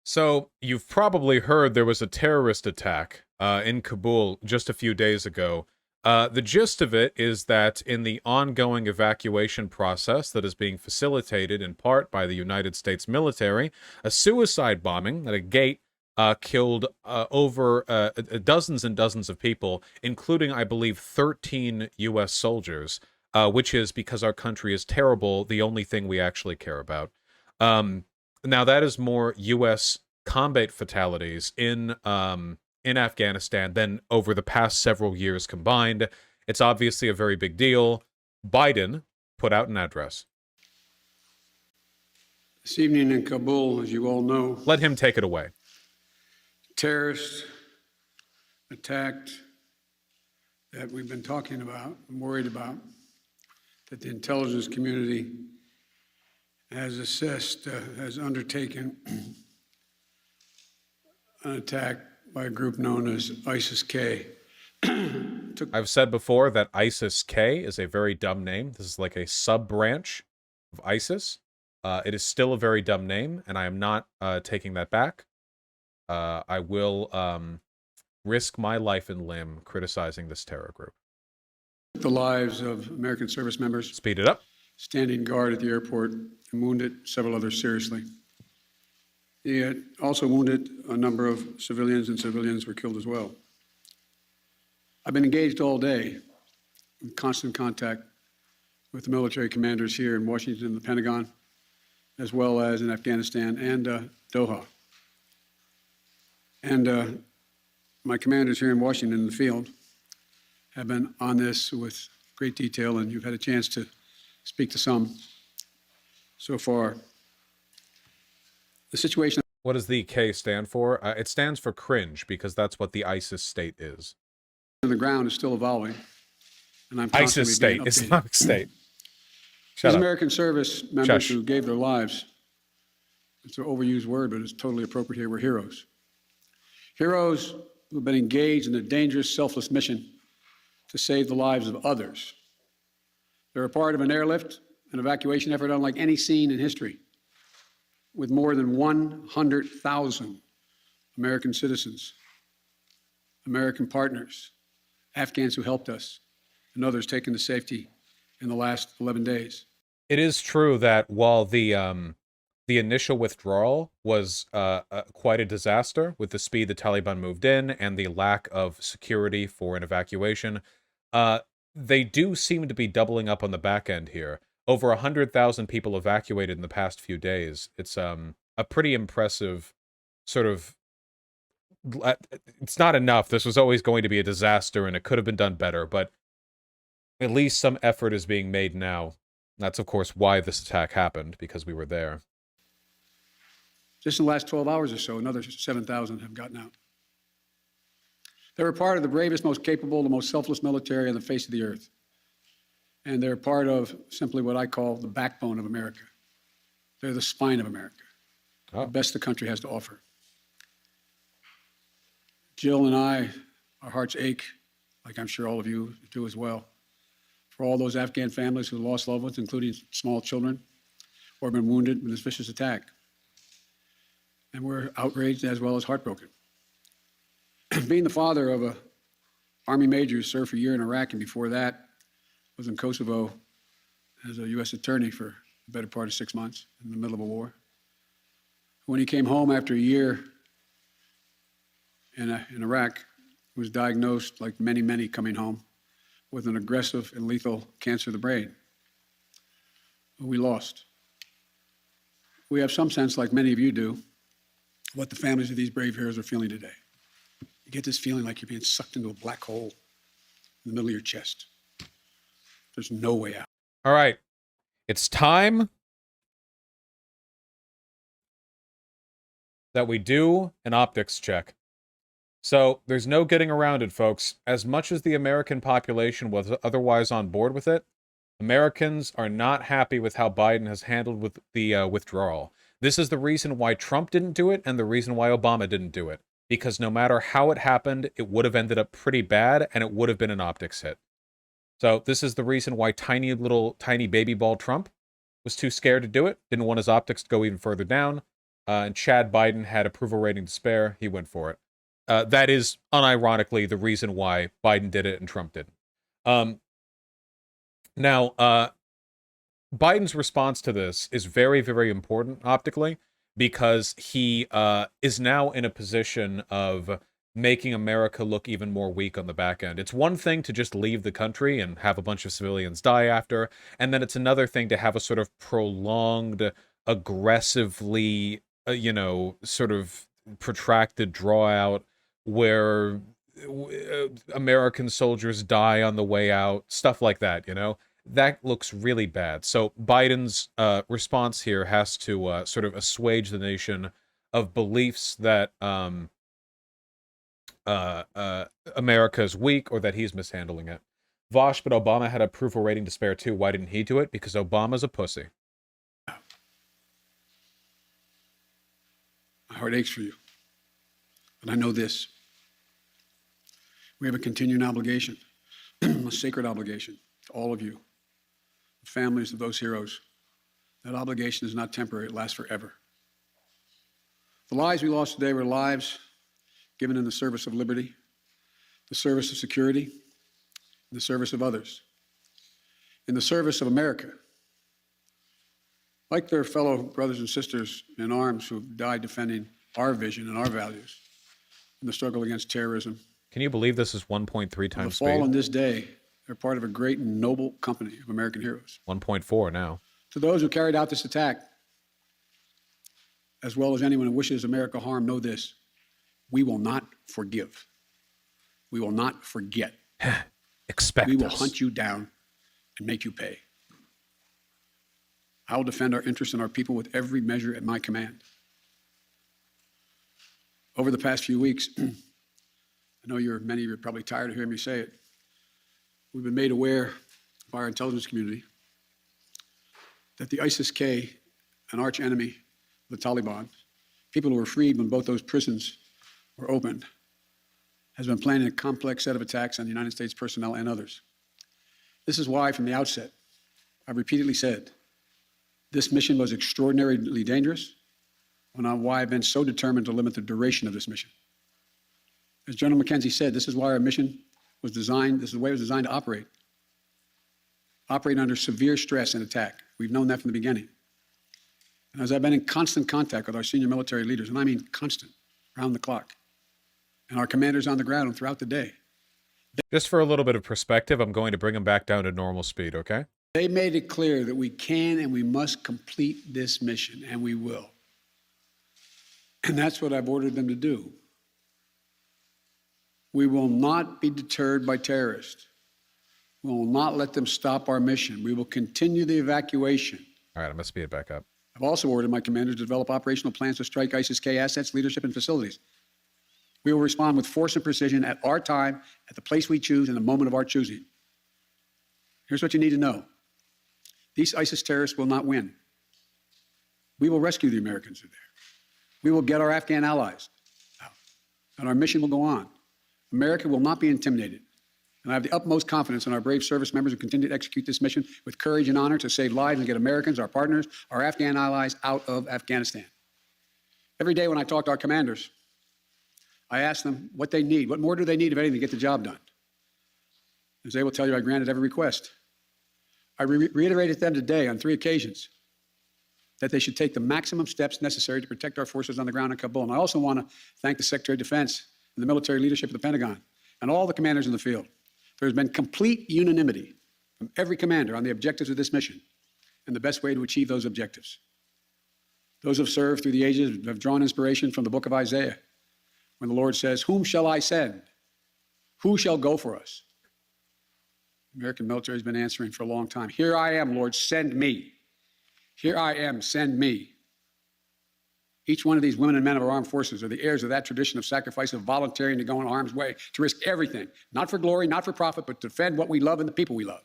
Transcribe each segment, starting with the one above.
So, you've probably heard there was a terrorist attack in Kabul just a few days ago. The gist of it is that in the ongoing evacuation process that is being facilitated in part by the United States military, a suicide bombing at a gate killed over dozens and dozens of people, including, I believe, 13 U.S. soldiers, which is, because our country is terrible, the only thing we actually care about. Now, that is more U.S. combat fatalities in Afghanistan than over the past several years combined. It's obviously a very big deal. Biden put out an address. This evening in Kabul, as you all know, Let him take it away. terrorists attacked that we've been talking about and worried about, that the intelligence community has assessed, has undertaken an attack by a group known as ISIS-K. I've said before that ISIS-K is a very dumb name. This is like a sub-branch of ISIS. It is still a very dumb name, and I am not taking that back. I will risk my life and limb criticizing this terror group. The lives of American service members Speed it up. standing guard at the airport and wounded several others seriously. He had also wounded a number of civilians, and civilians were killed as well. I've been engaged all day in constant contact with the military commanders here in Washington and the Pentagon, as well as in Afghanistan and Doha. And my commanders here in Washington in the field have been on this with great detail, and you've had a chance to speak to some so far. The situation. What does the K stand for? It stands for cringe, because that's what the ISIS state is. On the ground is still evolving, and I'm ISIS state, Islamic State. These American service members who gave their lives, it's an overused word, but it's totally appropriate here, were heroes. Heroes who've been engaged in a dangerous, selfless mission to save the lives of others. They're a part of an airlift, an evacuation effort unlike any seen in history, with more than 100,000 American citizens, American partners, Afghans who helped us, and others taken to safety in the last 11 days. It is true that while the initial withdrawal was quite a disaster with the speed the Taliban moved in and the lack of security for an evacuation, they do seem to be doubling up on the back end here. Over 100,000 people evacuated in the past few days. It's a pretty impressive sort of... It's not enough. This was always going to be a disaster, and it could have been done better, but at least some effort is being made now. That's, of course, why this attack happened, because we were there. Just in the last 12 hours or so, another 7,000 have gotten out. They were part of the bravest, most capable, the most selfless military on the face of the earth. And they're part of simply what I call the backbone of America. They're the spine of America, the best the country has to offer. Jill and I, our hearts ache, like I'm sure all of you do as well, for all those Afghan families who lost loved ones, including small children, or have been wounded in this vicious attack. And we're outraged as well as heartbroken. Being the father of an Army major who served for a year in Iraq, and before that was in Kosovo as a U.S. attorney for the better part of 6 months in the middle of a war. When he came home after a year in Iraq, he was diagnosed, like many, many coming home, with an aggressive and lethal cancer of the brain. We lost. We have some sense, like many of you do, what the families of these brave heroes are feeling today. You get this feeling like you're being sucked into a black hole in the middle of your chest. There's no way out. All right. It's time that we do an optics check. So, there's no getting around it, folks. As much as the American population was otherwise on board with it, Americans are not happy with how Biden has handled with the withdrawal. This is the reason why Trump didn't do it and the reason why Obama didn't do it. Because no matter how it happened, it would have ended up pretty bad, and it would have been an optics hit. So this is the reason why tiny baby ball Trump was too scared to do it, didn't want his optics to go even further down, and Chad Biden had approval rating to spare. He went for it. That is, unironically, the reason why Biden did it and Trump didn't. Now, Biden's response to this is very, very important optically because he is now in a position of making America look even more weak on the back end. It's one thing to just leave the country and have a bunch of civilians die after, and then it's another thing to have a sort of prolonged, aggressively, sort of protracted draw out where American soldiers die on the way out, stuff like that, that looks really bad. So Biden's response here has to sort of assuage the nation of beliefs that America is weak or that he's mishandling it. Vosh, but Obama had approval rating to spare too. Why didn't he do it? Because Obama's a pussy. My heart aches for you. But I know this. We have a continuing obligation, a sacred obligation to all of you, the families of those heroes. That obligation is not temporary, it lasts forever. The lives we lost today were lives given in the service of liberty, the service of security, in the service of others, in the service of America. Like their fellow brothers and sisters in arms who died defending our vision and our values in the struggle against terrorism. Can you believe this is 1.3 times speed? The fall on this day, they're part of a great and noble company of American heroes. 1.4 now. To those who carried out this attack, as well as anyone who wishes America harm, know this: we will not forgive. We will not forget. Expect We will us. hunt you down and make you pay. I will defend our interests and our people with every measure at my command. Over the past few weeks, I know many of you are probably tired of hearing me say it. We've been made aware by our intelligence community that the ISIS-K, an arch enemy of the Taliban, people who were freed when both those prisons were opened, has been planning a complex set of attacks on United States personnel and others. This is why, from the outset, I've repeatedly said this mission was extraordinarily dangerous, and why I've been so determined to limit the duration of this mission. As General McKenzie said, this is why our mission was designed, this is the way it was designed to operate under severe stress and attack. We've known that from the beginning. And as I've been in constant contact with our senior military leaders, and I mean constant, round the clock, and our commanders on the ground and throughout the day. Just for a little bit of perspective, I'm going to bring them back down to normal speed, okay? They made it clear that we can and we must complete this mission, and we will. And that's what I've ordered them to do. We will not be deterred by terrorists. We will not let them stop our mission. We will continue the evacuation. All right, I'm going to speed it back up. I've also ordered my commanders to develop operational plans to strike ISIS-K assets, leadership, and facilities. We will respond with force and precision at our time, at the place we choose, in the moment of our choosing. Here's what you need to know. These ISIS terrorists will not win. We will rescue the Americans who are there. We will get our Afghan allies out, and our mission will go on. America will not be intimidated. And I have the utmost confidence in our brave service members who continue to execute this mission with courage and honor to save lives and get Americans, our partners, our Afghan allies out of Afghanistan. Every day when I talk to our commanders, I ask them what they need. What more do they need, if anything, to get the job done? As they will tell you, I granted every request. I reiterated to them today on 3 occasions that they should take the maximum steps necessary to protect our forces on the ground in Kabul. And I also want to thank the Secretary of Defense and the military leadership of the Pentagon and all the commanders in the field. There has been complete unanimity from every commander on the objectives of this mission and the best way to achieve those objectives. Those who have served through the ages have drawn inspiration from the book of Isaiah, when the Lord says, "Whom shall I send? Who shall go for us?" The American military has been answering for a long time. "Here I am, Lord, send me. Here I am, send me." Each one of these women and men of our armed forces are the heirs of that tradition of sacrifice, of volunteering to go in harm's way, to risk everything, not for glory, not for profit, but to defend what we love and the people we love.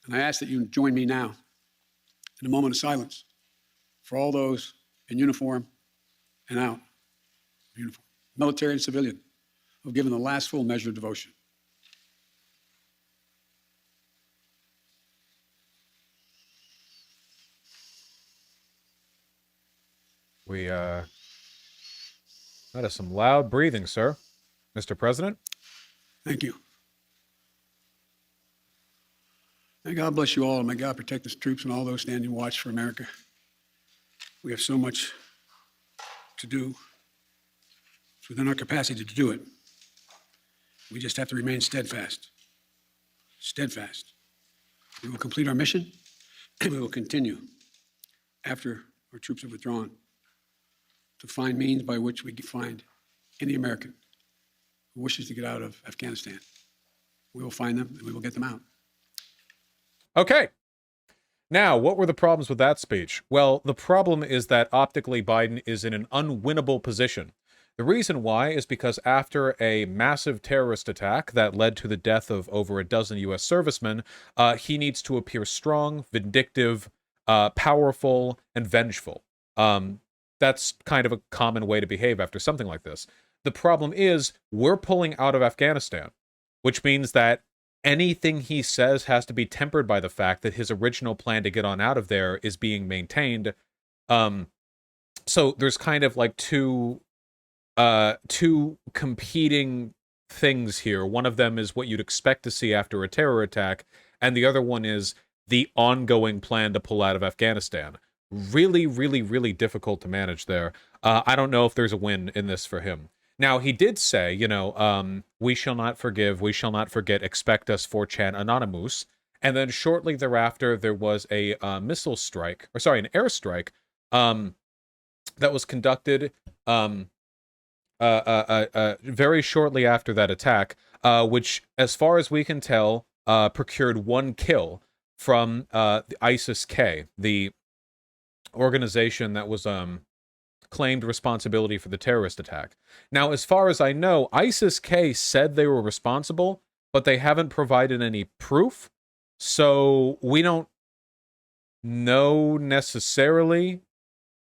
And I ask that you join me now in a moment of silence for all those in uniform and out of uniform, military and civilian, who have given the last full measure of devotion. That is some loud breathing, sir. Mr. President? Thank you. May God bless you all, and may God protect the troops and all those standing watch for America. We have so much to do. It's within our capacity to do it. We just have to remain steadfast. Steadfast. We will complete our mission, and we will continue after our troops have withdrawn to find means by which we can find any American who wishes to get out of Afghanistan. We will find them, and we will get them out. Okay. Now, what were the problems with that speech? Well, the problem is that optically Biden is in an unwinnable position. The reason why is because after a massive terrorist attack that led to the death of over a dozen U.S. servicemen, he needs to appear strong, vindictive, powerful, and vengeful. That's kind of a common way to behave after something like this. The problem is, we're pulling out of Afghanistan, which means that anything he says has to be tempered by the fact that his original plan to get on out of there is being maintained. So there's kind of like two competing things here. One of them is what you'd expect to see after a terror attack, and the other one is the ongoing plan to pull out of Afghanistan. Really, really, really difficult to manage there. I don't know if there's a win in this for him. Now, he did say, we shall not forgive, we shall not forget, expect us 4chan Anonymous. And then shortly thereafter, there was a missile strike, or sorry, an airstrike that was conducted very shortly after that attack, which, as far as we can tell, procured one kill from the ISIS-K, the organization that was claimed responsibility for the terrorist attack. Now, as far as I know, ISIS-K said they were responsible, but they haven't provided any proof, so we don't know necessarily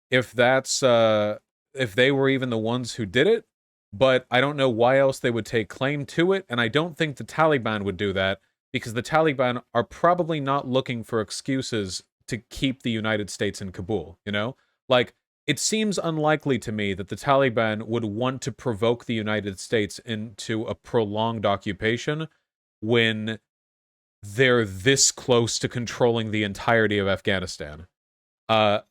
if that's if they were even the ones who did it, but I don't know why else they would take claim to it, and I don't think the Taliban would do that, because the Taliban are probably not looking for excuses to keep the United States in Kabul, you know? Like, it seems unlikely to me that the Taliban would want to provoke the United States into a prolonged occupation when they're this close to controlling the entirety of Afghanistan.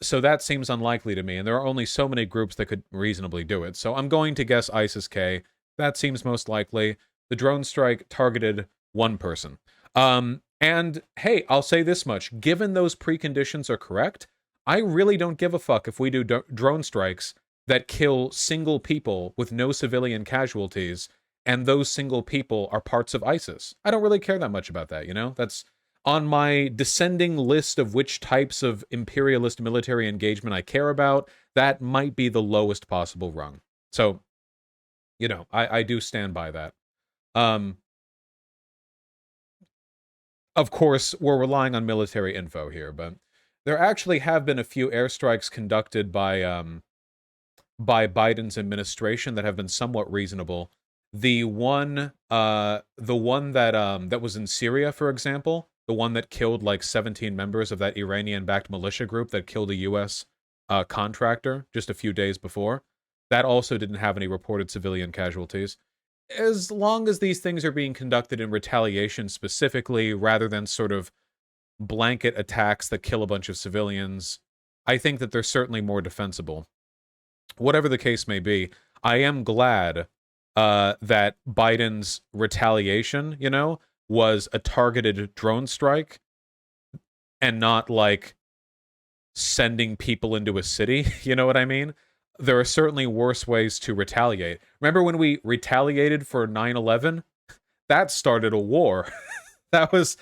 So that seems unlikely to me, and there are only so many groups that could reasonably do it. So I'm going to guess ISIS-K. That seems most likely. The drone strike targeted one person. And hey, I'll say this much. Given those preconditions are correct, I really don't give a fuck if we do drone strikes that kill single people with no civilian casualties, and those single people are parts of ISIS. I don't really care that much about that, you know? That's on my descending list of which types of imperialist military engagement I care about. That might be the lowest possible rung. So, I do stand by that. Of course, we're relying on military info here, but there actually have been a few airstrikes conducted by Biden's administration that have been somewhat reasonable. The one that was in Syria, for example, the one that killed like 17 members of that Iranian-backed militia group that killed a U.S. Contractor just a few days before, that also didn't have any reported civilian casualties. As long as these things are being conducted in retaliation specifically, rather than sort of blanket attacks that kill a bunch of civilians, I think that they're certainly more defensible. Whatever the case may be, I am glad that Biden's retaliation, was a targeted drone strike and not like sending people into a city. You know what I mean? There are certainly worse ways to retaliate. Remember when we retaliated for 9/11? That started a war. That was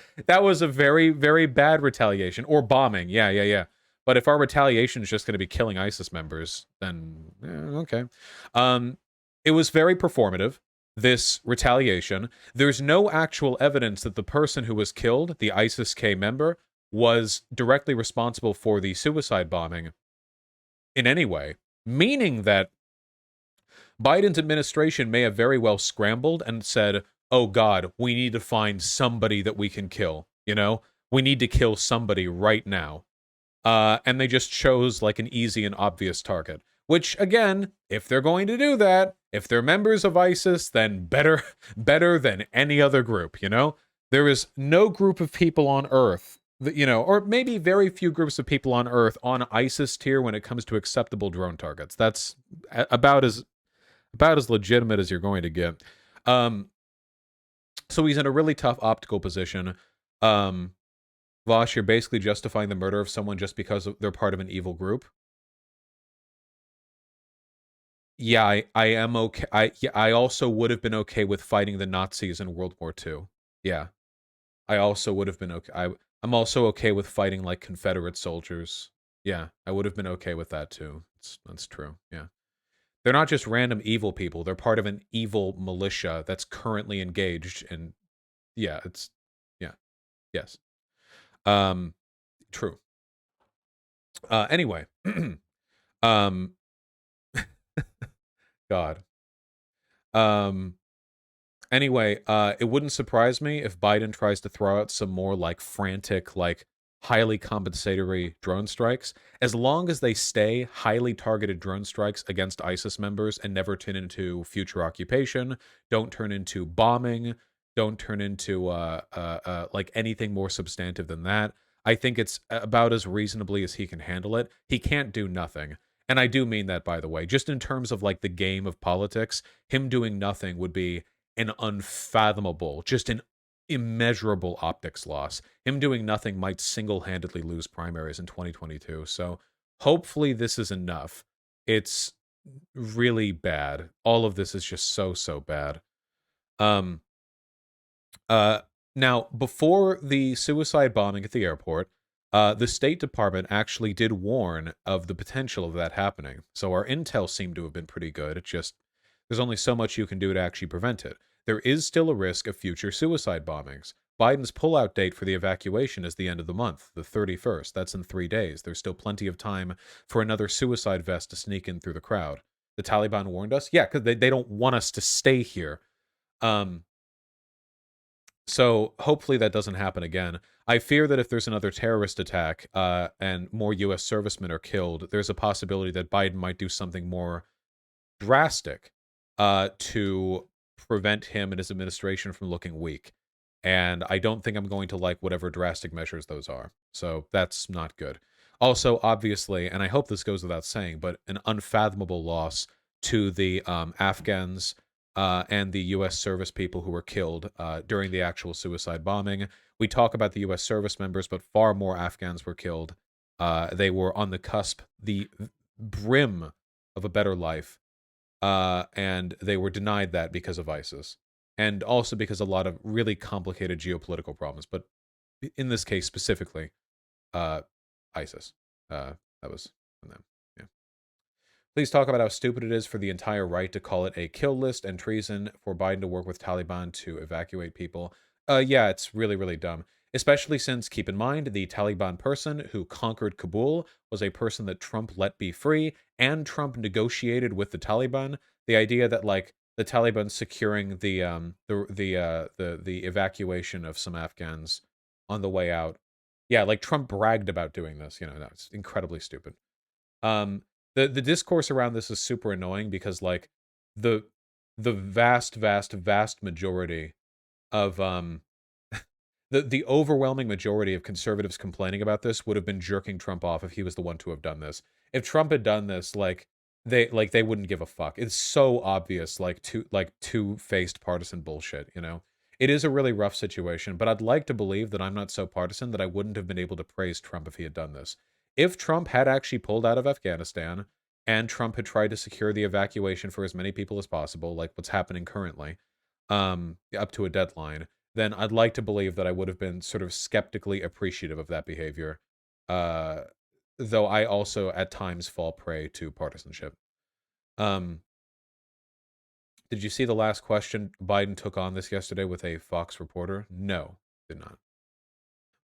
a very, very bad retaliation. Or bombing. Yeah. But if our retaliation is just going to be killing ISIS members, then okay. It was very performative, this retaliation. There's no actual evidence that the person who was killed, the ISIS-K member, was directly responsible for the suicide bombing in any way, meaning that Biden's administration may have very well scrambled and said, oh God, we need to find somebody that we can kill, We need to kill somebody right now. And they just chose like an easy and obvious target, Which, again, if they're going to do that, if they're members of ISIS, then better, better than any other group, you know? There is no group of people on Earth, that, you know, or maybe very few groups of people on Earth on ISIS tier when it comes to acceptable drone targets. That's about as legitimate as you're going to get. So he's in a really tough optical position. Vosh, you're basically justifying the murder of someone just because they're part of an evil group. Yeah, I am okay. I also would have been okay with fighting the Nazis in World War II. Yeah, I also would have been okay. I'm also okay with fighting like Confederate soldiers. Yeah, I would have been okay with that too. That's true. Yeah. They're not just random evil people. They're part of an evil militia that's currently engaged in, yeah, it's, yeah, yes. Um, True. Anyway, um, God. Um, Anyway, it wouldn't surprise me if Biden tries to throw out some more like frantic, like highly compensatory drone strikes, as long as they stay highly targeted drone strikes against ISIS members and never turn into future occupation, don't turn into bombing, don't turn into like anything more substantive than that. I think it's about as reasonably as he can handle it. He can't do nothing. And I do mean that, by the way, just in terms of like the game of politics, him doing nothing would be an unfathomable, just an immeasurable optics loss. Him doing nothing might single-handedly lose primaries in 2022. So hopefully this is enough. It's really bad. All of this is just so bad. Um uh Now, before the suicide bombing at the airport, the State Department actually did warn of the potential of that happening. So our intel seemed to have been pretty good. It's just there's only so much you can do to actually prevent it. There is still a risk of future suicide bombings. Biden's pullout date for the evacuation is the end of the month, the 31st. That's in 3 days. There's still plenty of time for another suicide vest to sneak in through the crowd. The Taliban warned us? Yeah, because they don't want us to stay here. Um, so hopefully that doesn't happen again. I fear that if there's another terrorist attack and more U.S. servicemen are killed, there's a possibility that Biden might do something more drastic to prevent him and his administration from looking weak. And I don't think I'm going to like whatever drastic measures those are. So that's not good. Also, obviously, and I hope this goes without saying, but an unfathomable loss to the Afghans and the U.S. service people who were killed during the actual suicide bombing. We talk about the U.S. service members, but far more Afghans were killed. They were on the cusp, the brim of a better life, and they were denied that because of ISIS, and also because of a lot of really complicated geopolitical problems. But in this case specifically, uh, ISIS. That was from them. Yeah. Please talk about how stupid it is for the entire right to call it a kill list and treason for Biden to work with Taliban to evacuate people. Yeah, it's really dumb. Especially since, keep in mind, the Taliban person who conquered Kabul was a person that Trump let be free, and Trump negotiated with the Taliban. The idea that like the Taliban securing the evacuation of some Afghans on the way out. Yeah, like Trump bragged about doing this. You know, that's incredibly stupid. Um, the discourse around this is super annoying because like the vast majority of the overwhelming majority of conservatives complaining about this would have been jerking Trump off if he was the one to have done this. If Trump had done this, they wouldn't give a fuck. It's so obvious, like two-faced partisan bullshit, you know? It is a really rough situation, but I'd like to believe that I'm not so partisan that I wouldn't have been able to praise Trump if he had done this. If Trump had actually pulled out of Afghanistan and Trump had tried to secure the evacuation for as many people as possible, like what's happening currently, up to a deadline, then I'd like to believe that I would have been sort of skeptically appreciative of that behavior. Uh, though I also at times fall prey to partisanship. Um, did you see the last question? Biden took on this yesterday with a Fox reporter. No, did not.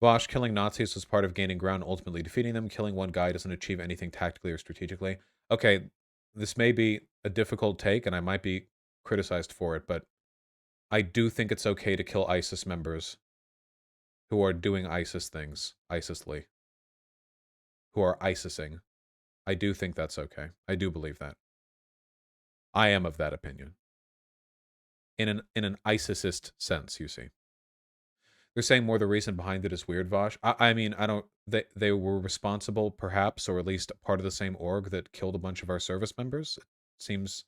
Bosch, killing Nazis was part of gaining ground, ultimately defeating them. Killing one guy doesn't achieve anything tactically or strategically. Okay, this may be a difficult take, and I might be criticized for it, but I do think it's okay to kill ISIS members who are doing ISIS things, ISISly, who are ISISing. I do think that's okay. I do believe that. I am of that opinion. In an ISISist sense, you see. They're saying more the reason behind it is weird, Vosh. I mean, I don't. They were responsible, perhaps, or at least part of the same org that killed a bunch of our service members. It seems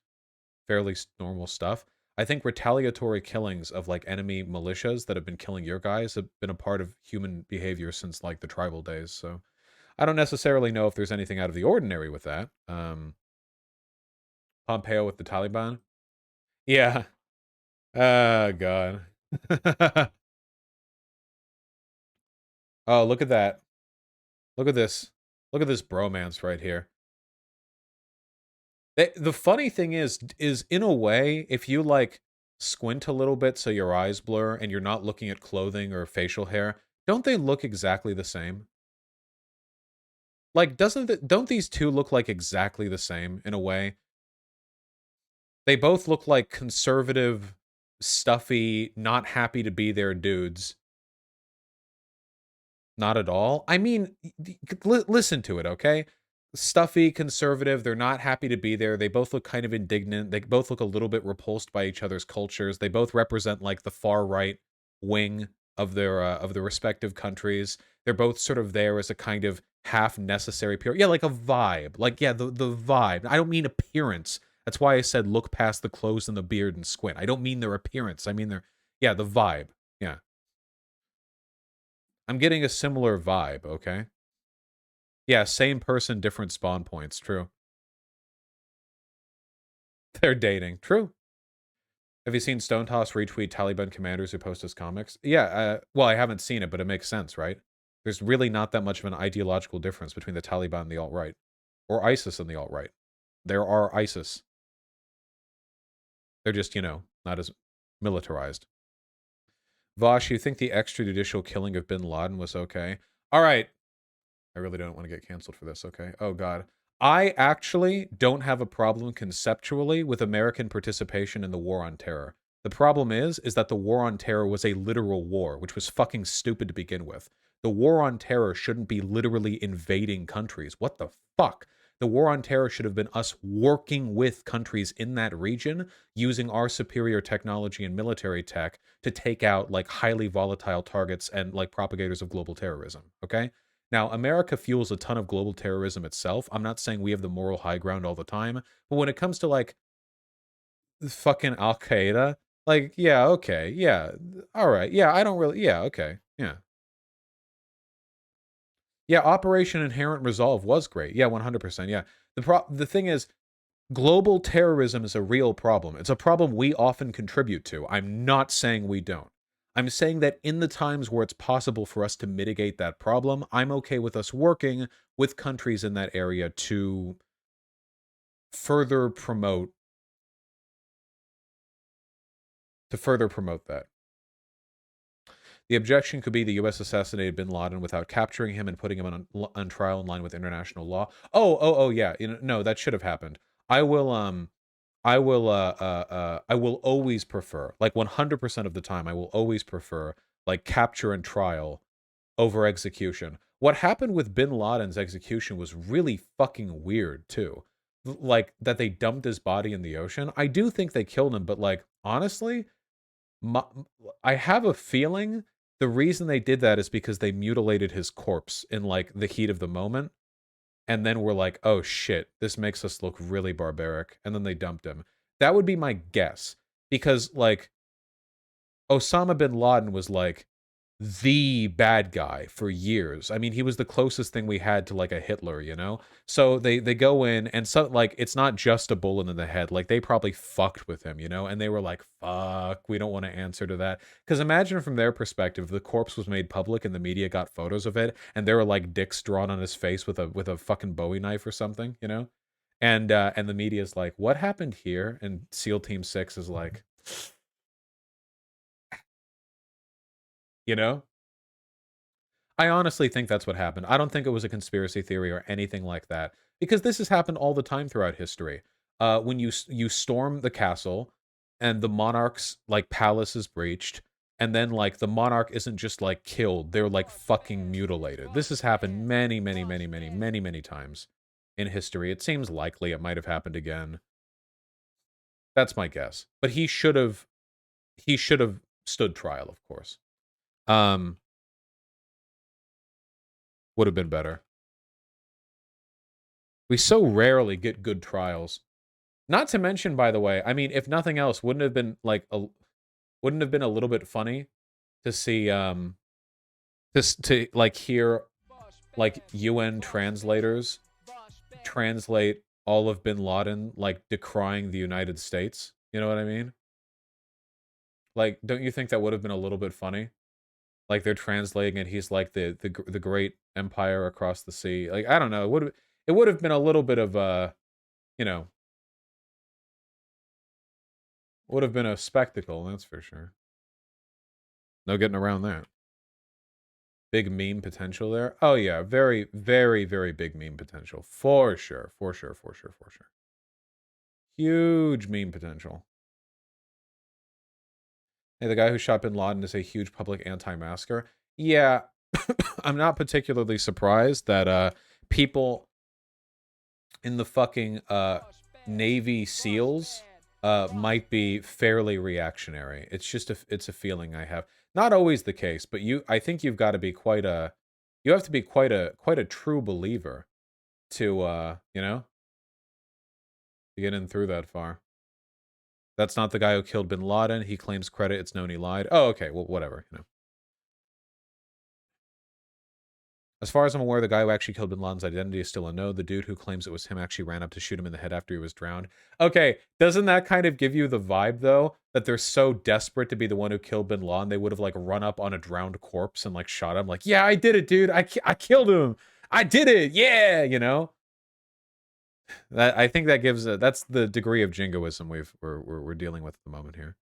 fairly normal stuff. I think retaliatory killings of like enemy militias that have been killing your guys have been a part of human behavior since like the tribal days. So I don't necessarily know if there's anything out of the ordinary with that. Pompeo with the Taliban. Yeah. God. Oh, look at that. Look at this. Look at this bromance right here. The funny thing is in a way, if you like squint a little bit so your eyes blur and you're not looking at clothing or facial hair, don't they look exactly the same? Like, don't these two look like exactly the same in a way? They both look like conservative, stuffy, not happy to be there dudes. Not at all. I mean, listen to it, okay? Stuffy, conservative, they're not happy to be there. They both look kind of indignant. They both look a little bit repulsed by each other's cultures. They both represent like the far right wing of their respective countries. They're both sort of there as a kind of half necessary period. Yeah, like a vibe. Like yeah, the vibe. I don't mean appearance. That's why I said look past the clothes and the beard and squint. I don't mean their appearance. I mean their yeah, the vibe. Yeah. I'm getting a similar vibe, okay? Yeah, same person, different spawn points. True. They're dating. True. Have you seen Stone Toss retweet Taliban commanders who post his comics? Yeah, well, I haven't seen it, but it makes sense, right? There's really not that much of an ideological difference between the Taliban and the alt-right. Or ISIS and the alt-right. There are ISIS. They're just, not as militarized. Vosh, you think the extrajudicial killing of bin Laden was okay? All right. I really don't want to get canceled for this, okay? Oh, God. I actually don't have a problem conceptually with American participation in the war on terror. The problem is that the war on terror was a literal war, which was fucking stupid to begin with. The war on terror shouldn't be literally invading countries. What the fuck? The war on terror should have been us working with countries in that region, using our superior technology and military tech to take out like highly volatile targets and like propagators of global terrorism, okay? Now, America fuels a ton of global terrorism itself. I'm not saying we have the moral high ground all the time, but when it comes to like fucking Al Qaeda, like, yeah, okay, yeah, all right, yeah, I don't really, yeah, okay, yeah. Yeah, Operation Inherent Resolve was great. Yeah, 100%. Yeah. The thing is, global terrorism is a real problem. It's a problem we often contribute to. I'm not saying we don't. I'm saying that in the times where it's possible for us to mitigate that problem, I'm okay with us working with countries in that area to further promote that. The objection could be the U.S. assassinated bin Laden without capturing him and putting him on trial in line with international law. Oh, yeah. No, that should have happened. I will I will always prefer, like 100% of the time, I will always prefer like capture and trial over execution. What happened with bin Laden's execution was really fucking weird too. Like that they dumped his body in the ocean. I do think they killed him, but like honestly, my, I have a feeling the reason they did that is because they mutilated his corpse in like the heat of the moment and then we're like, oh shit, this makes us look really barbaric, and then they dumped him. That would be my guess, because like Osama bin Laden was like the bad guy for years. I mean, he was the closest thing we had to like a Hitler, you know? So they go in and so like it's not just a bullet in the head. Like they probably fucked with him, you know? And they were like, "Fuck, we don't want to answer to that." Cuz imagine from their perspective, the corpse was made public and the media got photos of it and there were like dicks drawn on his face with a fucking Bowie knife or something, you know? And the media's like, "What happened here?" And SEAL Team 6 is like, you know? I honestly think that's what happened. I don't think it was a conspiracy theory or anything like that, because this has happened all the time throughout history. When you storm the castle, and the monarch's like palace is breached, and then like the monarch isn't just like killed; they're like fucking mutilated. This has happened many, many, many, many, many, many times. in history. It seems likely it might have happened again. That's my guess. But he should have stood trial, of course. Um, would have been better. We so rarely get good trials. Not to mention, by the way, I mean, if nothing else, wouldn't have been a little bit funny to see this to like hear like UN translators translate all of bin Laden like decrying the United States. You know what I mean? Like, don't you think that would have been a little bit funny? Like they're translating it. He's like the great empire across the sea. Like I don't know. It would have been a little bit of you know, would have been a spectacle. That's for sure. No getting around that. Big meme potential there. Oh yeah, very, very, very big meme potential for sure. For sure. For sure. For sure. Huge meme potential. Hey, the guy who shot bin Laden is a huge public anti-masker. Yeah, I'm not particularly surprised that people in the fucking Navy SEALs might be fairly reactionary. It's a feeling I have. Not always the case, but I think you've got to be you have to be quite a true believer to to get in through that far. That's not the guy who killed bin Laden. He claims credit. It's known he lied. Oh, okay. Well, whatever, As far as I'm aware, the guy who actually killed bin Laden's identity is still unknown. The dude who claims it was him actually ran up to shoot him in the head after he was drowned. Okay, doesn't that kind of give you the vibe, though, that they're so desperate to be the one who killed bin Laden, they would have, like, run up on a drowned corpse and, like, shot him? Like, yeah, I did it, dude. I killed him. I did it. Yeah, I think that gives that's the degree of jingoism we're dealing with at the moment here.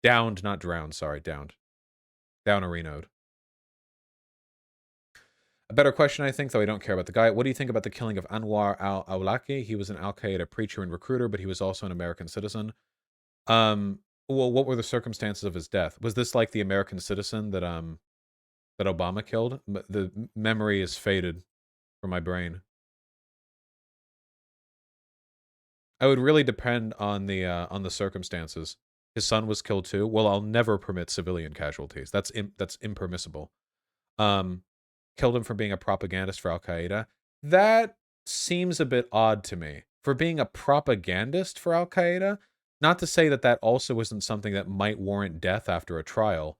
Downed, not drowned. Sorry, downed. Downarinoed. A better question, I think, though I don't care about the guy. What do you think about the killing of Anwar al-Awlaki? He was an Al-Qaeda preacher and recruiter, but he was also an American citizen. Well, what were the circumstances of his death? Was this like the American citizen that Obama killed? The memory is faded from my brain. I would really depend on the circumstances. His son was killed too. Well, I'll never permit civilian casualties. That's impermissible. Killed him for being a propagandist for Al Qaeda. That seems a bit odd to me. For being a propagandist for Al Qaeda, not to say that also isn't something that might warrant death after a trial,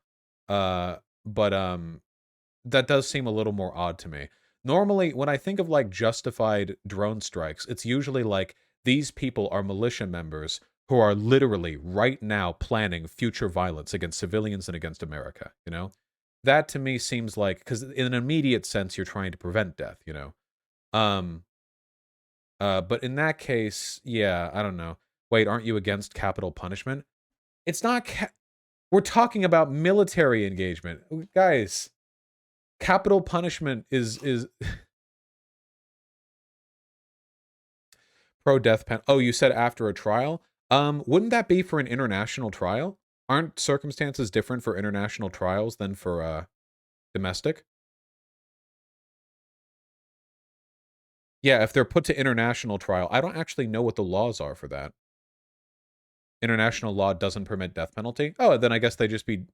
but that does seem a little more odd to me. Normally, when I think of like justified drone strikes, it's usually like these people are militia members who are literally right now planning future violence against civilians and against America, That to me seems like, because in an immediate sense, you're trying to prevent death, But in that case, yeah, I don't know. Wait, aren't you against capital punishment? It's not, we're talking about military engagement. Guys, capital punishment is pro-death penalty. Oh, you said after a trial? Wouldn't that be for an international trial? Aren't circumstances different for international trials than for domestic? Yeah, if they're put to international trial, I don't actually know what the laws are for that. International law doesn't permit death penalty. Oh, then I guess they just be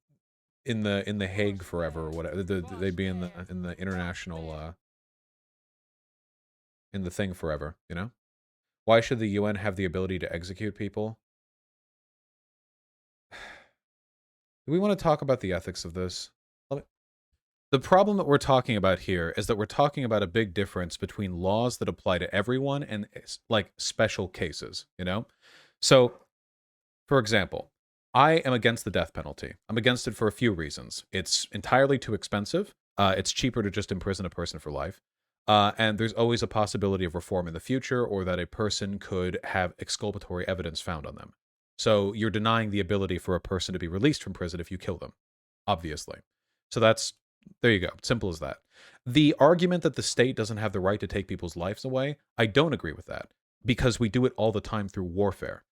in the Hague forever or whatever. They'd be in the international in the thing forever, Why should the UN have the ability to execute people? Do we want to talk about the ethics of this? The problem that we're talking about here is that we're talking about a big difference between laws that apply to everyone and like special cases, So, for example, I am against the death penalty. I'm against it for a few reasons. It's entirely too expensive. It's cheaper to just imprison a person for life. And there's always a possibility of reform in the future or that a person could have exculpatory evidence found on them. So you're denying the ability for a person to be released from prison if you kill them, obviously. So there you go. Simple as that. The argument that the state doesn't have the right to take people's lives away, I don't agree with that because we do it all the time through warfare.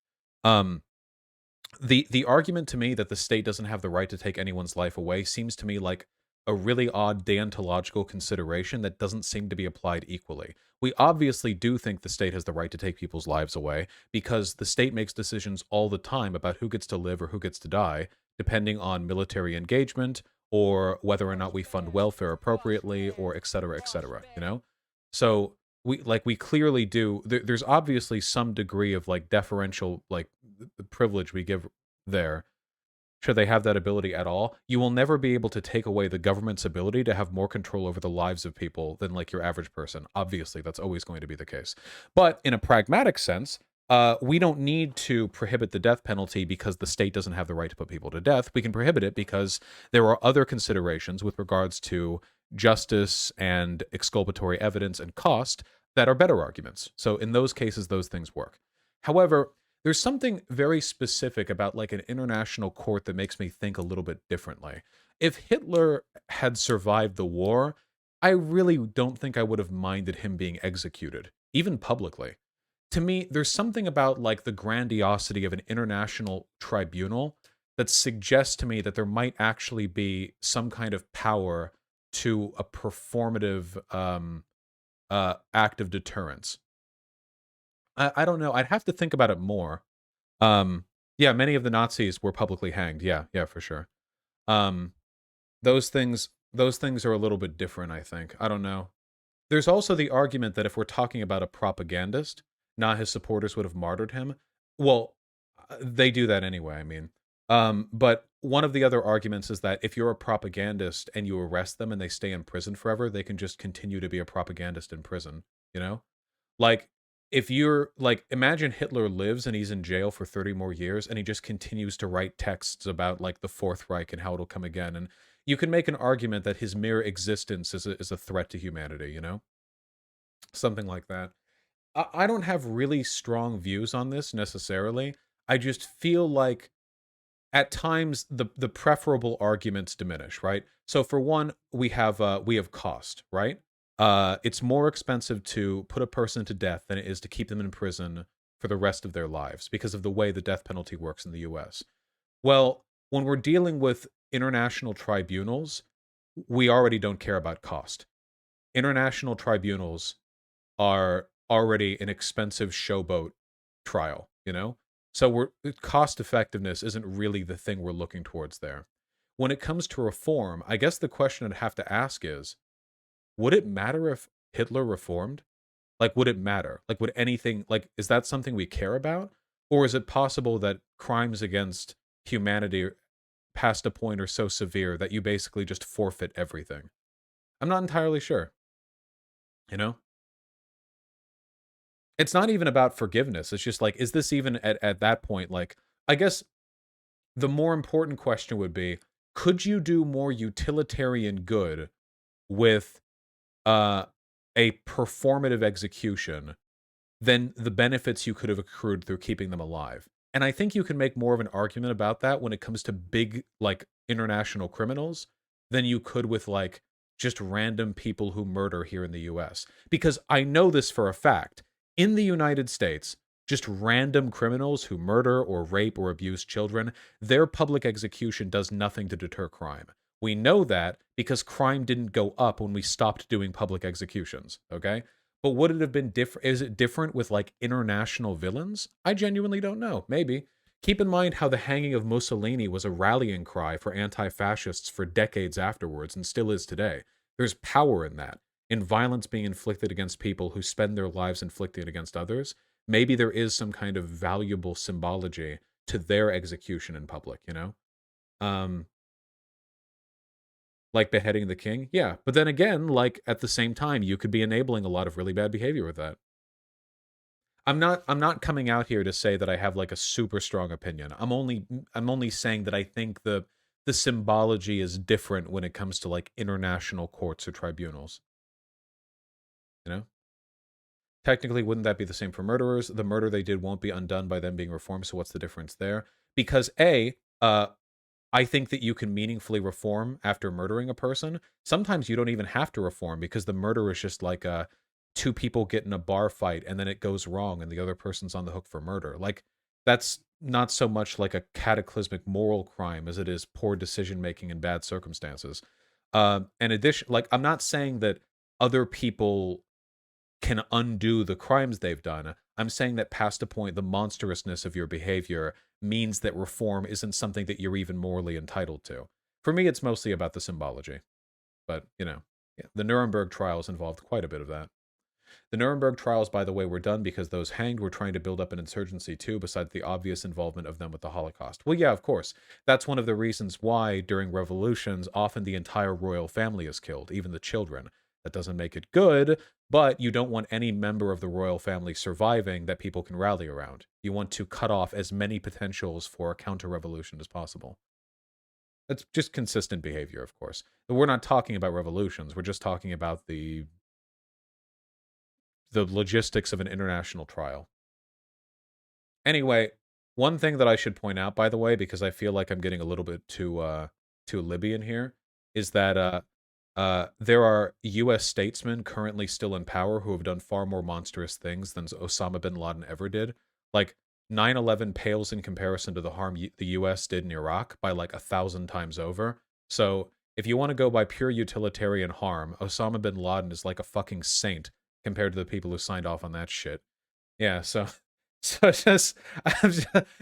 The argument to me that the state doesn't have the right to take anyone's life away seems to me like a really odd deontological consideration that doesn't seem to be applied equally. We obviously do think the state has the right to take people's lives away because the state makes decisions all the time about who gets to live or who gets to die, depending on military engagement or whether or not we fund welfare appropriately or et cetera, you know? So we clearly do there's obviously some degree of like deferential like the privilege we give there should they have that ability at all. You will never be able to take away the government's ability to have more control over the lives of people than like your average person. Obviously, that's always going to be the case. But in a pragmatic sense, we don't need to prohibit the death penalty because the state doesn't have the right to put people to death. We can prohibit it because there are other considerations with regards to justice and exculpatory evidence and cost that are better arguments. So in those cases, those things work. However, there's something very specific about like an international court that makes me think a little bit differently. If Hitler had survived the war, I really don't think I would have minded him being executed, even publicly. To me, there's something about like the grandiosity of an international tribunal that suggests to me that there might actually be some kind of power to a performative act of deterrence. I don't know. I'd have to think about it more. Um, yeah, many of the Nazis were publicly hanged. Yeah, yeah, for sure. Um, those things are a little bit different, I think. I don't know. There's also the argument that if we're talking about a propagandist, not his supporters would have martyred him. Well, they do that anyway, I mean. But one of the other arguments is that if you're a propagandist and you arrest them and they stay in prison forever, they can just continue to be a propagandist in prison, you know? Like, if you're like, imagine Hitler lives and he's in jail for 30 more years and he just continues to write texts about like the Fourth Reich and how it'll come again. And you can make an argument that his mere existence is a threat to humanity, you know? Something like that. I don't have really strong views on this necessarily. I just feel like at times the preferable arguments diminish, right? So for one, we have cost, right? It's more expensive to put a person to death than it is to keep them in prison for the rest of their lives because of the way the death penalty works in the US. Well, when we're dealing with international tribunals, we already don't care about cost. International tribunals are already an expensive showboat trial, you know? So we're cost effectiveness isn't really the thing we're looking towards there. When it comes to reform, I guess the question I'd have to ask is, would it matter if Hitler reformed? Like, would it matter? Like, would anything, like, is that something we care about? Or is it possible that crimes against humanity past a point are so severe that you basically just forfeit everything? I'm not entirely sure, you know? It's not even about forgiveness. It's just like, is this even at that point? Like, I guess the more important question would be, could you do more utilitarian good with uh, a performative execution than the benefits you could have accrued through keeping them alive? And I think you can make more of an argument about that when it comes to big, like, international criminals than you could with, like, just random people who murder here in the US. Because I know this for a fact. In the United States, just random criminals who murder or rape or abuse children, their public execution does nothing to deter crime. We know that because crime didn't go up when we stopped doing public executions, okay? But would it have been different? Is it different with like international villains? I genuinely don't know. Maybe. Keep in mind how the hanging of Mussolini was a rallying cry for anti fascists for decades afterwards and still is today. There's power in that, in violence being inflicted against people who spend their lives inflicting it against others. Maybe there is some kind of valuable symbology to their execution in public, you know? Um, like beheading the king? Yeah. But then again, like at the same time, you could be enabling a lot of really bad behavior with that. I'm not coming out here to say that I have like a super strong opinion. I'm only saying that I think the symbology is different when it comes to like international courts or tribunals, you know? Technically, wouldn't that be the same for murderers? The murder they did won't be undone by them being reformed, so what's the difference there? Because I think that you can meaningfully reform after murdering a person. Sometimes you don't even have to reform because the murder is just like two people get in a bar fight and then it goes wrong and the other person's on the hook for murder. Like that's not so much like a cataclysmic moral crime as it is poor decision making in bad circumstances. In addition, like, I'm not saying that other people can undo the crimes they've done. I'm saying that past a point, the monstrousness of your behavior means that reform isn't something that you're even morally entitled to. For me, it's mostly about the symbology. But, yeah, the Nuremberg trials involved quite a bit of that. The Nuremberg trials, by the way, were done because those hanged were trying to build up an insurgency too, besides the obvious involvement of them with the Holocaust. Well, yeah, of course. That's one of the reasons why, during revolutions, often the entire royal family is killed, even the children. That doesn't make it good, but you don't want any member of the royal family surviving that people can rally around. You want to cut off as many potentials for a counter-revolution as possible. That's just consistent behavior, of course. But we're not talking about revolutions. We're just talking about the logistics of an international trial. Anyway, one thing that I should point out, by the way, because I feel like I'm getting a little bit too Libyan here, is that there are U.S. statesmen currently still in power who have done far more monstrous things than Osama bin Laden ever did. Like, 9/11 pales in comparison to the harm the U.S. did in Iraq by like 1,000 times over. So, if you want to go by pure utilitarian harm, Osama bin Laden is like a fucking saint compared to the people who signed off on that shit. Yeah, so just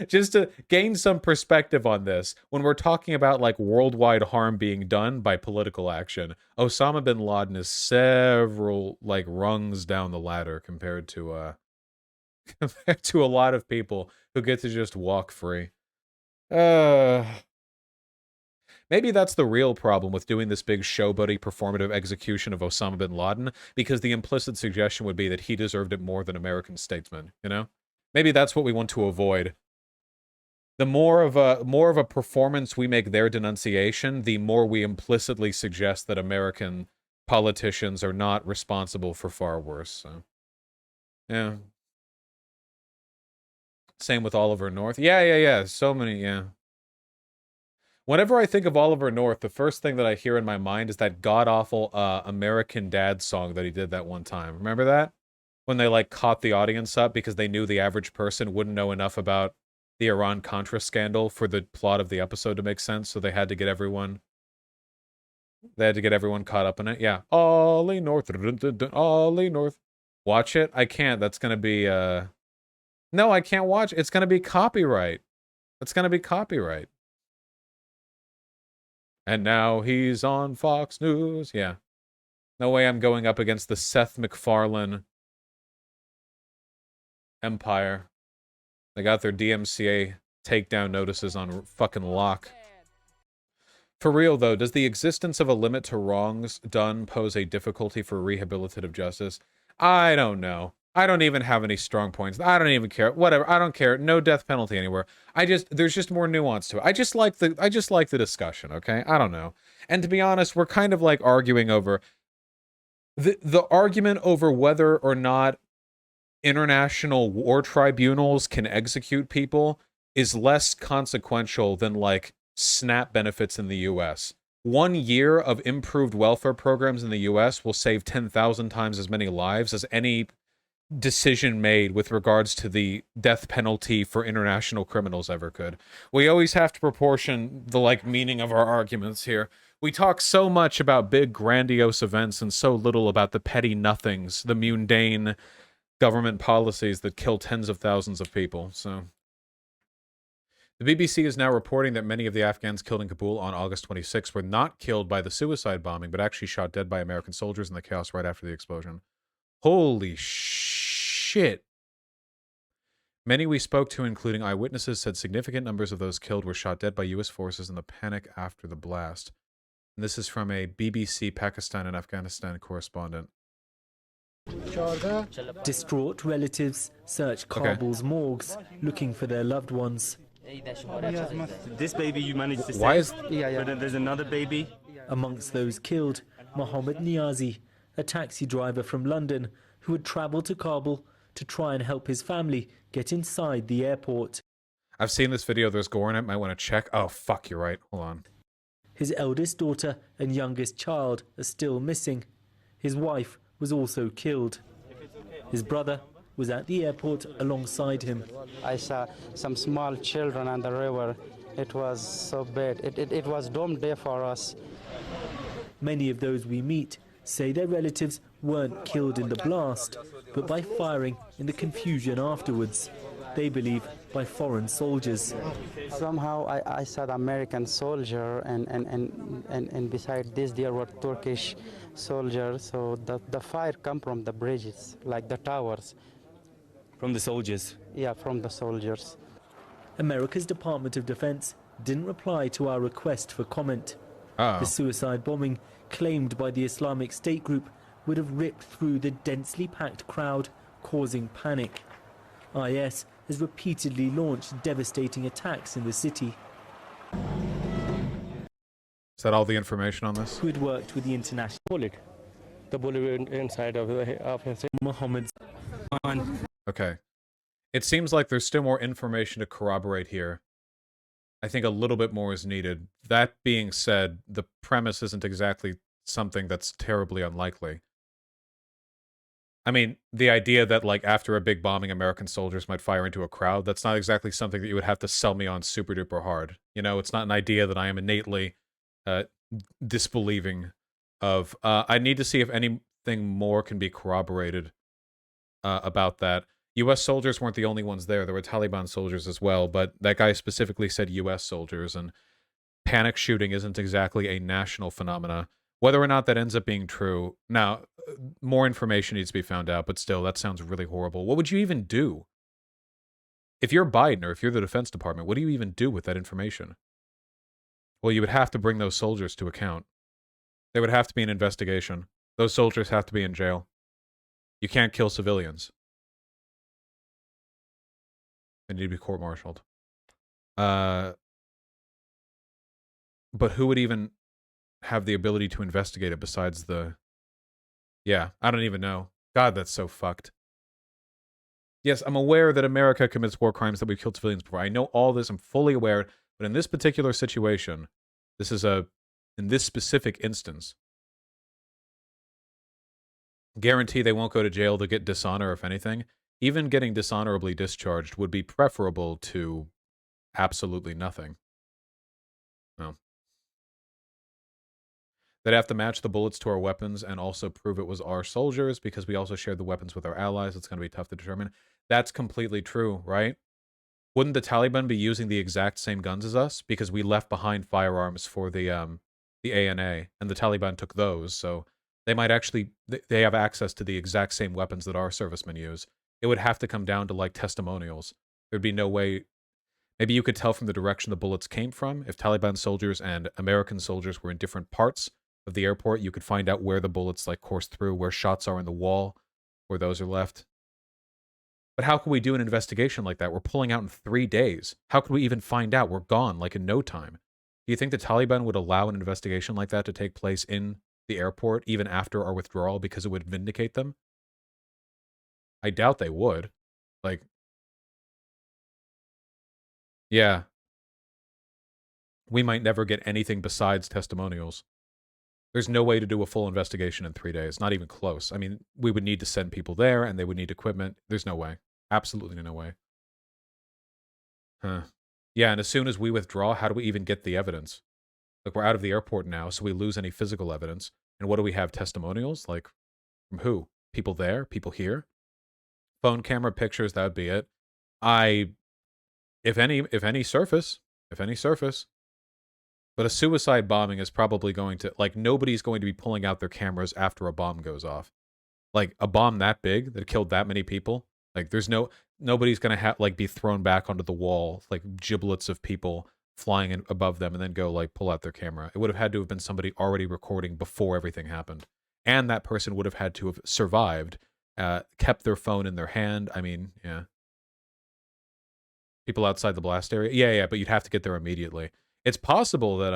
just to gain some perspective on this, when we're talking about like worldwide harm being done by political action, Osama bin Laden is several like rungs down the ladder compared to compared to a lot of people who get to just walk free. Maybe that's the real problem with doing this big showboaty performative execution of Osama bin Laden, because the implicit suggestion would be that he deserved it more than American statesmen, you know? Maybe that's what we want to avoid. The more of a performance we make their denunciation, the more we implicitly suggest that American politicians are not responsible for far worse. So, yeah. Same with Oliver North. Yeah. So many, yeah. Whenever I think of Oliver North, the first thing that I hear in my mind is that god-awful American Dad song that he did that one time. Remember that? When they, like, caught the audience up because they knew the average person wouldn't know enough about the Iran-Contra scandal for the plot of the episode to make sense, so they had to get everyone... They had to get everyone caught up in it. Yeah. Ollie North. Ollie North. Watch it? I can't. That's gonna be, No, I can't watch. It's gonna be copyright. It's gonna be copyright. And now he's on Fox News. Yeah. No way I'm going up against the Seth MacFarlane empire. They got their DMCA takedown notices on fucking lock. For real, though, does the existence of a limit to wrongs done pose a difficulty for rehabilitative justice? I don't know. I don't even have any strong points. I don't even care. Whatever. I don't care. No death penalty anywhere. There's just more nuance to it. I just like the discussion, okay? I don't know. And to be honest, we're kind of like arguing over the argument over whether or not international war tribunals can execute people is less consequential than like SNAP benefits in the US. 1 year of improved welfare programs in the US will save 10,000 times as many lives as any decision made with regards to the death penalty for international criminals ever could. We always have to proportion the like meaning of our arguments here. We talk so much about big grandiose events and so little about the petty nothings, the mundane government policies that kill tens of thousands of people. So the BBC is now reporting that many of the Afghans killed in Kabul on August 26 were not killed by the suicide bombing, but actually shot dead by American soldiers in the chaos right after the explosion. Holy shit. Many we spoke to, including eyewitnesses, said significant numbers of those killed were shot dead by U.S. forces in the panic after the blast. And this is from a BBC Pakistan and Afghanistan correspondent. Distraught relatives search Kabul's morgues looking for their loved ones. This baby you managed to Why save, but then there's another baby. Amongst those killed, Mohammed Niazi, a taxi driver from London who had travelled to Kabul to try and help his family get inside the airport. I've seen this video. There's gore in it. Might want to check. Oh, fuck, you're right. Hold on. His eldest daughter and youngest child are still missing. His wife was also killed. His brother was at the airport alongside him. I saw some small children on the river. It was so bad. It was a dumb day for us. Many of those we meet say their relatives weren't killed in the blast, but by firing in the confusion afterwards. They believe by foreign soldiers. Somehow I saw the American soldier, and beside this there were Turkish soldiers. So the fire come from the bridges, like the towers. From the soldiers. Yeah, from the soldiers. America's Department of Defense didn't reply to our request for comment. Uh-oh. The suicide bombing, claimed by the Islamic State group, would have ripped through the densely packed crowd, causing panic. IS has repeatedly launched devastating attacks in the city. Is that all the information on this? Who had worked with the international bullet. The bullet went inside of his Mohammed's Okay. It seems like there's still more information to corroborate here. I think a little bit more is needed. That being said, the premise isn't exactly something that's terribly unlikely. I mean, the idea that, like, after a big bombing, American soldiers might fire into a crowd, that's not exactly something that you would have to sell me on super duper hard. You know, it's not an idea that I am innately disbelieving of. I need to see if anything more can be corroborated about that. U.S. soldiers weren't the only ones there. There were Taliban soldiers as well, but that guy specifically said U.S. soldiers, and panic shooting isn't exactly a national phenomena. Whether or not that ends up being true, now, more information needs to be found out, but still, that sounds really horrible. What would you even do? If you're Biden or if you're the Defense Department, what do you even do with that information? Well, you would have to bring those soldiers to account. There would have to be an investigation. Those soldiers have to be in jail. You can't kill civilians. They need to be court-martialed. But who would even have the ability to investigate it besides the... Yeah, I don't even know. God, that's so fucked. Yes, I'm aware that America commits war crimes, that we've killed civilians before. I know all this. I'm fully aware. But in this particular situation, this is in this specific instance, guarantee they won't go to jail to get dishonor, if anything. Even getting dishonorably discharged would be preferable to absolutely nothing. Well, they'd have to match the bullets to our weapons and also prove it was our soldiers because we also shared the weapons with our allies. It's going to be tough to determine. That's completely true, right? Wouldn't the Taliban be using the exact same guns as us because we left behind firearms for the ANA and the Taliban took those, so they might actually they have access to the exact same weapons that our servicemen use. It would have to come down to like testimonials. There'd be no way. Maybe you could tell from the direction the bullets came from. If Taliban soldiers and American soldiers were in different parts of the airport, you could find out where the bullets like coursed through, where shots are in the wall, where those are left. But how can we do an investigation like that? We're pulling out in 3 days. How could we even find out? We're gone like in no time. Do you think the Taliban would allow an investigation like that to take place in the airport even after our withdrawal because it would vindicate them? I doubt they would. Like, yeah. We might never get anything besides testimonials. There's no way to do a full investigation in 3 days. Not even close. I mean, we would need to send people there, and they would need equipment. There's no way. Absolutely no way. Huh. Yeah, and as soon as we withdraw, how do we even get the evidence? Like, we're out of the airport now, so we lose any physical evidence. And what do we have? Testimonials? Like, from who? People there? People here? Phone camera pictures, that would be it. If any surface. But a suicide bombing is probably going to, like, nobody's going to be pulling out their cameras after a bomb goes off. Like, a bomb that big that killed that many people, like, nobody's going to like be thrown back onto the wall, like giblets of people flying above them and then go, like, pull out their camera. It would have had to have been somebody already recording before everything happened. And that person would have had to have survived, kept their phone in their hand. I mean, yeah. People outside the blast area? Yeah, but you'd have to get there immediately. It's possible that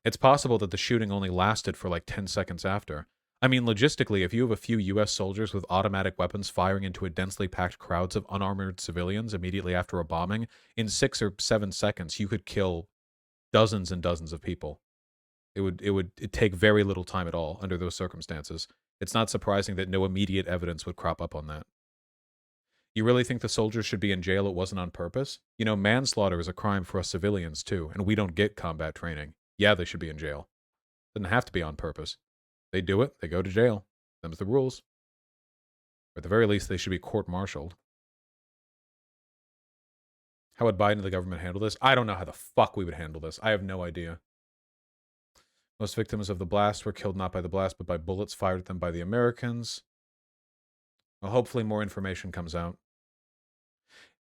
the shooting only lasted for like 10 seconds after. I mean, logistically, if you have a few U.S. soldiers with automatic weapons firing into a densely packed crowds of unarmored civilians immediately after a bombing, in 6 or 7 seconds, you could kill dozens and dozens of people. It'd take very little time at all under those circumstances. It's not surprising that no immediate evidence would crop up on that. You really think the soldiers should be in jail? It wasn't on purpose? You know, manslaughter is a crime for us civilians, too, and we don't get combat training. Yeah, they should be in jail. Doesn't have to be on purpose. They do it, they go to jail. Them's the rules. Or at the very least, they should be court-martialed. How would Biden and the government handle this? I don't know how the fuck we would handle this. I have no idea. Most victims of the blast were killed not by the blast, but by bullets fired at them by the Americans. Well, hopefully more information comes out.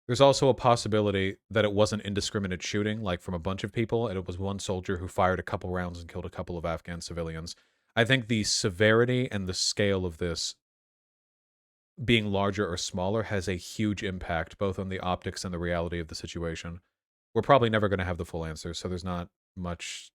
There's also a possibility that it wasn't indiscriminate shooting, like from a bunch of people, and it was one soldier who fired a couple rounds and killed a couple of Afghan civilians. I think the severity and the scale of this being larger or smaller has a huge impact, both on the optics and the reality of the situation. We're probably never going to have the full answer, so there's not much